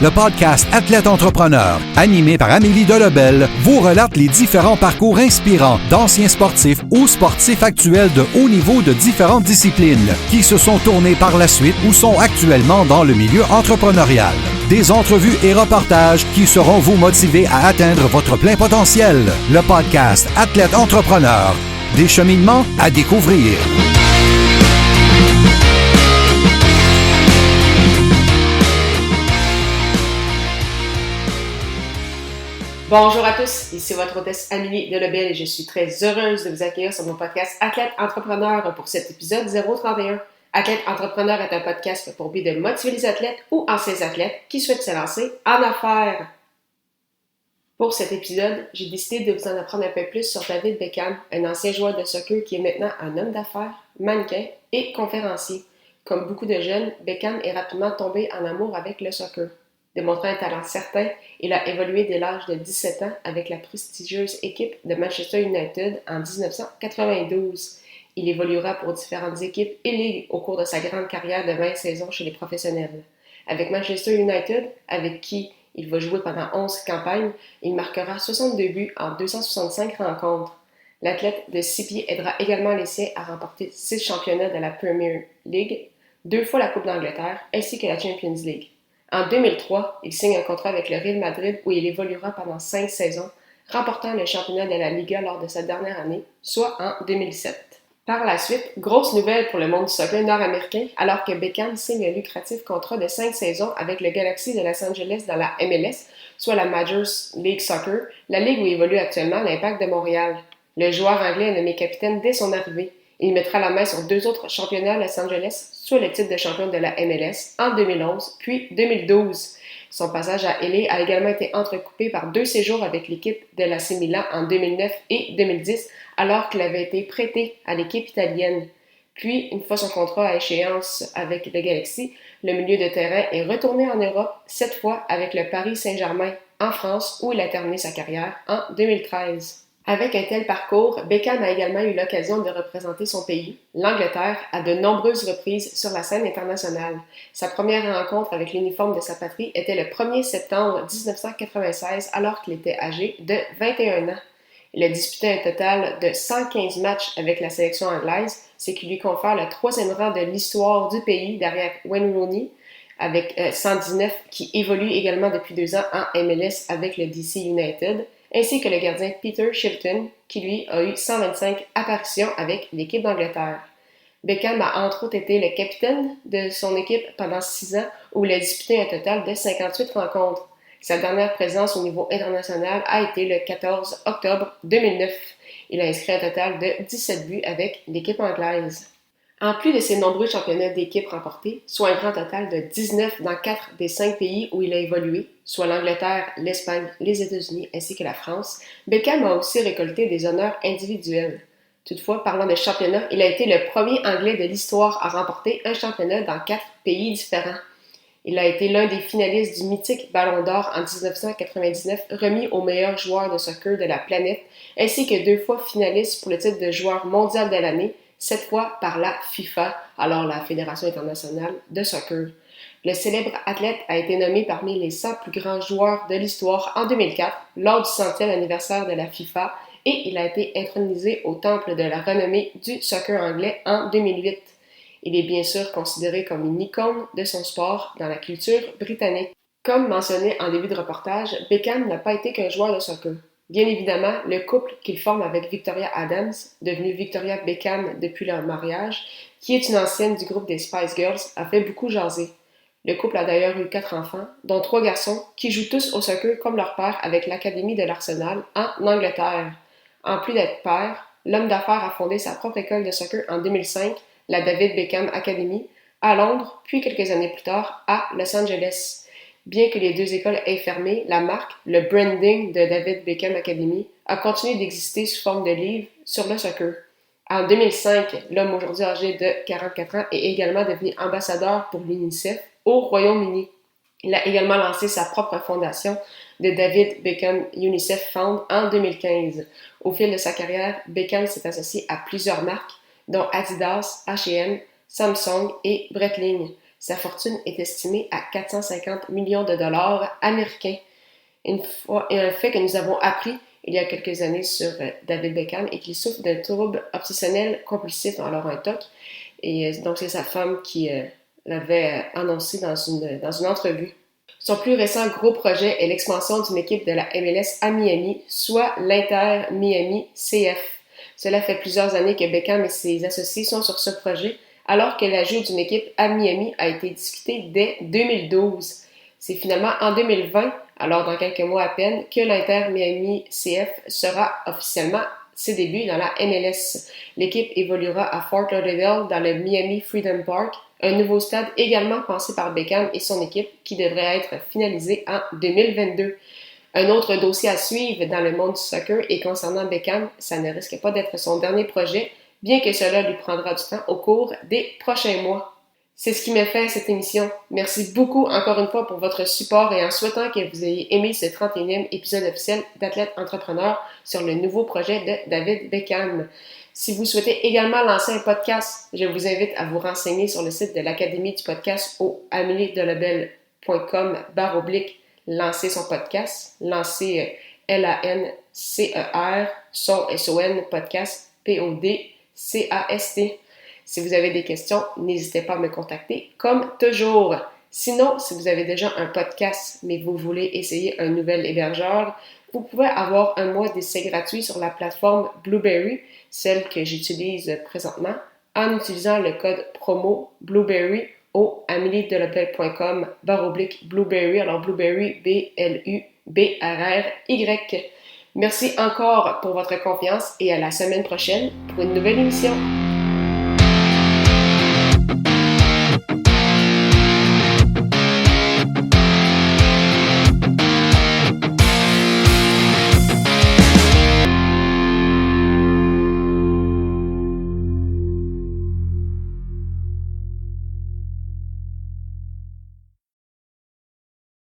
Le podcast Athlète Entrepreneur, animé par Amélie Delobel, vous relate les différents parcours inspirants d'anciens sportifs ou sportifs actuels de haut niveau de différentes disciplines qui se sont tournés par la suite ou sont actuellement dans le milieu entrepreneurial. Des entrevues et reportages qui sauront vous motiver à atteindre votre plein potentiel. Le podcast Athlète Entrepreneur, des cheminements à découvrir. Bonjour à tous, ici votre hôtesse Amélie Delobel et je suis très heureuse de vous accueillir sur mon podcast Athlète Entrepreneur pour cet épisode 031. Athlète Entrepreneur est un podcast pour but de motiver les athlètes ou anciens athlètes qui souhaitent se lancer en affaires. Pour cet épisode, j'ai décidé de vous en apprendre un peu plus sur David Beckham, un ancien joueur de soccer qui est maintenant un homme d'affaires, mannequin et conférencier. Comme beaucoup de jeunes, Beckham est rapidement tombé en amour avec le soccer. Démontrant un talent certain, il a évolué dès l'âge de 17 ans avec la prestigieuse équipe de Manchester United en 1992. Il évoluera pour différentes équipes et ligues au cours de sa grande carrière de 20 saisons chez les professionnels. Avec Manchester United, avec qui il va jouer pendant 11 campagnes, il marquera 62 buts en 265 rencontres. L'athlète de 6 pieds aidera également les siens à remporter 6 championnats de la Premier League, 2 fois la Coupe d'Angleterre ainsi que la Champions League. En 2003, il signe un contrat avec le Real Madrid où il évoluera pendant 5 saisons, remportant le championnat de la Liga lors de sa dernière année, soit en 2007. Par la suite, grosse nouvelle pour le monde du soccer nord-américain, alors que Beckham signe un lucratif contrat de 5 saisons avec le Galaxy de Los Angeles dans la MLS, soit la Major League Soccer, la ligue où évolue actuellement l'Impact de Montréal. Le joueur anglais est nommé capitaine dès son arrivée. Il mettra la main sur 2 autres championnats à Los Angeles, soit le titre de champion de la MLS en 2011 puis 2012. Son passage à LA a également été entrecoupé par 2 séjours avec l'équipe de l'AC Milan en 2009 et 2010, alors qu'il avait été prêté à l'équipe italienne. Puis, une fois son contrat à échéance avec le Galaxy, le milieu de terrain est retourné en Europe, cette fois avec le Paris Saint-Germain en France, où il a terminé sa carrière en 2013. Avec un tel parcours, Beckham a également eu l'occasion de représenter son pays, l'Angleterre, à de nombreuses reprises sur la scène internationale. Sa première rencontre avec l'uniforme de sa patrie était le 1er septembre 1996 alors qu'il était âgé de 21 ans. Il a disputé un total de 115 matchs avec la sélection anglaise, ce qui lui confère le 3e rang de l'histoire du pays derrière Wayne Rooney, avec 119 qui évolue également depuis 2 ans en MLS avec le DC United, ainsi que le gardien Peter Shilton, qui lui a eu 125 apparitions avec l'équipe d'Angleterre. Beckham a entre autres été le capitaine de son équipe pendant 6 ans, où il a disputé un total de 58 rencontres. Sa dernière présence au niveau international a été le 14 octobre 2009. Il a inscrit un total de 17 buts avec l'équipe anglaise. En plus de ses nombreux championnats d'équipe remportés, soit un grand total de 19 dans 4 des 5 pays où il a évolué, soit l'Angleterre, l'Espagne, les États-Unis ainsi que la France, Beckham a aussi récolté des honneurs individuels. Toutefois, parlant de championnat, il a été le premier Anglais de l'histoire à remporter un championnat dans 4 pays différents. Il a été l'un des finalistes du mythique Ballon d'Or en 1999, remis au meilleur joueur de soccer de la planète, ainsi que 2 fois finaliste pour le titre de joueur mondial de l'année, cette fois par la FIFA, alors la Fédération internationale de soccer. Le célèbre athlète a été nommé parmi les 100 plus grands joueurs de l'histoire en 2004, lors du 100e anniversaire de la FIFA, et il a été intronisé au temple de la renommée du soccer anglais en 2008. Il est bien sûr considéré comme une icône de son sport dans la culture britannique. Comme mentionné en début de reportage, Beckham n'a pas été qu'un joueur de soccer. Bien évidemment, le couple qu'il forme avec Victoria Adams, devenue Victoria Beckham depuis leur mariage, qui est une ancienne du groupe des Spice Girls, a fait beaucoup jaser. Le couple a d'ailleurs eu 4 enfants, dont 3 garçons, qui jouent tous au soccer comme leur père avec l'Académie de l'Arsenal en Angleterre. En plus d'être père, l'homme d'affaires a fondé sa propre école de soccer en 2005, la David Beckham Academy, à Londres, puis quelques années plus tard à Los Angeles. Bien que les 2 écoles aient fermé, la marque, le branding de David Beckham Academy, a continué d'exister sous forme de livres sur le soccer. En 2005, l'homme aujourd'hui âgé de 44 ans est également devenu ambassadeur pour l'UNICEF au Royaume-Uni. Il a également lancé sa propre fondation, de David Beckham UNICEF Fund, en 2015. Au fil de sa carrière, Beckham s'est associé à plusieurs marques, dont Adidas, H&M, Samsung et Breitling. Sa fortune est estimée à 450 millions de dollars américains. Un fait que nous avons appris il y a quelques années sur David Beckham et qu'il souffre d'un trouble obsessionnel compulsif, alors un TOC. Et donc, c'est sa femme qui l'avait annoncé dans une entrevue. Son plus récent gros projet est l'expansion d'une équipe de la MLS à Miami, soit l'Inter Miami CF. Cela fait plusieurs années que Beckham et ses associés sont sur ce projet, alors que l'ajout d'une équipe à Miami a été discuté dès 2012. C'est finalement en 2020, alors dans quelques mois à peine, que l'Inter Miami CF sera officiellement ses débuts dans la MLS. L'équipe évoluera à Fort Lauderdale dans le Miami Freedom Park, un nouveau stade également pensé par Beckham et son équipe qui devrait être finalisé en 2022. Un autre dossier à suivre dans le monde du soccer et concernant Beckham, ça ne risque pas d'être son dernier projet, bien que cela lui prendra du temps au cours des prochains mois. C'est ce qui met fin à cette émission. Merci beaucoup encore une fois pour votre support et en souhaitant que vous ayez aimé ce 31e épisode officiel d'Athlète Entrepreneur sur le nouveau projet de David Beckham. Si vous souhaitez également lancer un podcast, je vous invite à vous renseigner sur le site de l'Académie du podcast au ameliedelobel.com/lancer son podcast, lancer LANCER, son SON podcast PODCAST. Si vous avez des questions, n'hésitez pas à me contacter comme toujours. Sinon, si vous avez déjà un podcast mais que vous voulez essayer un nouvel hébergeur, vous pouvez avoir un mois d'essai gratuit sur la plateforme Blubrry, celle que j'utilise présentement, en utilisant le code promo Blubrry au ameliedelobel.com/Blubrry, alors Blubrry BLUBRRY. Merci encore pour votre confiance et à la semaine prochaine pour une nouvelle émission.